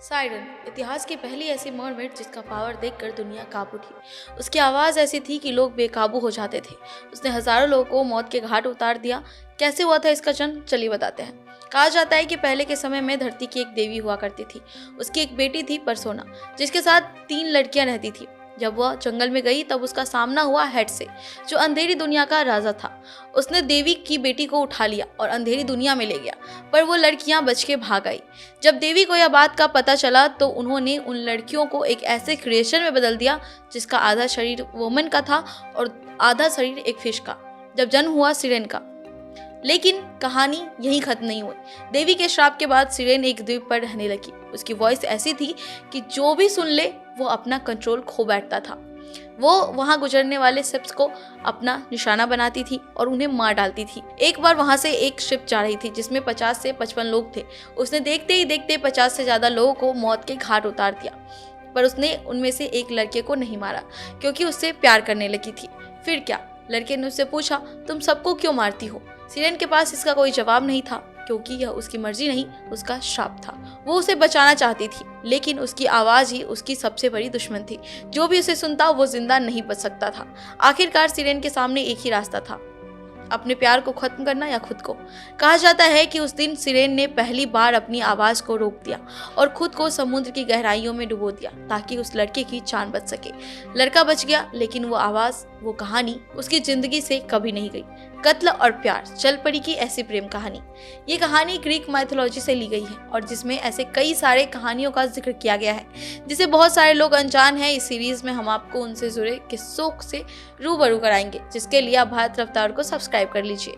Siren इतिहास की पहली ऐसी मरमेड जिसका पावर देखकर दुनिया काबू थी। उसकी आवाज़ ऐसी थी कि लोग बेकाबू हो जाते थे। उसने हजारों लोगों को मौत के घाट उतार दिया। कैसे हुआ था इसका जन्म, चलिए बताते हैं। कहा जाता है कि पहले के समय में धरती की एक देवी हुआ करती थी। उसकी एक बेटी थी परसोना, जिसके साथ 3 लड़कियां रहती थी। जब वह जंगल में गई तब उसका सामना हुआ हेड से, जो अंधेरी दुनिया का राजा था। उसने देवी की बेटी को उठा लिया और अंधेरी दुनिया में ले गया, पर वो लड़कियां बच के भाग आई। जब देवी को यह बात का पता चला तो उन्होंने उन लड़कियों को एक ऐसे क्रिएशन में बदल दिया जिसका आधा शरीर वुमन का था और आधा शरीर एक फिश का। जब जन्म हुआ सिरेन का। लेकिन कहानी यहीं खत्म नहीं हुई। देवी के श्राप के बाद सिरेन एक द्वीप पर रहने लगी। उसकी वॉइस ऐसी थी कि जो भी सुन ले वो अपना कंट्रोल खो बैठता था। वो वहां गुजरने वाले शिप्स को अपना निशाना बनाती थी और उन्हें मार डालती थी। एक बार वहां से एक शिप जा रही थी जिसमें 50 से 55 लोग थे। उसने देखते ही देखते 50 से ज्यादा लोगों को मौत के घाट उतार दिया, पर उसने उनमें से एक लड़के को नहीं मारा क्योंकि उससे प्यार करने लगी थी। फिर क्या? लड़के ने उससे पूछा, तुम सबको क्यों मारती हो? सिरेन के पास इसका कोई जवाब नहीं था, क्योंकि यह उसकी मर्जी नहीं, उसका श्राप था। वो उसे बचाना चाहती थी, लेकिन उसकी आवाज ही उसकी सबसे बड़ी दुश्मन थी। जो भी उसे सुनता वो जिंदा नहीं बच सकता था। आखिरकार सिरेन के सामने एक ही रास्ता था, अपने प्यार को खत्म करना या खुद को। कहा जाता है कि उस दिन सिरेन ने पहली बार अपनी आवाज को रोक दिया और खुद को समुद्र की गहराइयों में डुबो दिया ताकि उस लड़के की जान बच सके। लड़का बच गया, लेकिन वो आवाज, वो कहानी उसकी जिंदगी से कभी नहीं गई। कत्ल और प्यार, चल पड़ी की ऐसी प्रेम कहानी। ये कहानी ग्रीक माइथोलॉजी से ली गई है और जिसमें ऐसे कई सारे कहानियों का जिक्र किया गया है जिसे बहुत सारे लोग अनजान हैं। इस सीरीज में हम आपको उनसे जुड़े किस्सों से रूबरू कराएंगे, जिसके लिए आप भारत रफ्तार को सब्सक्राइब कर लीजिए।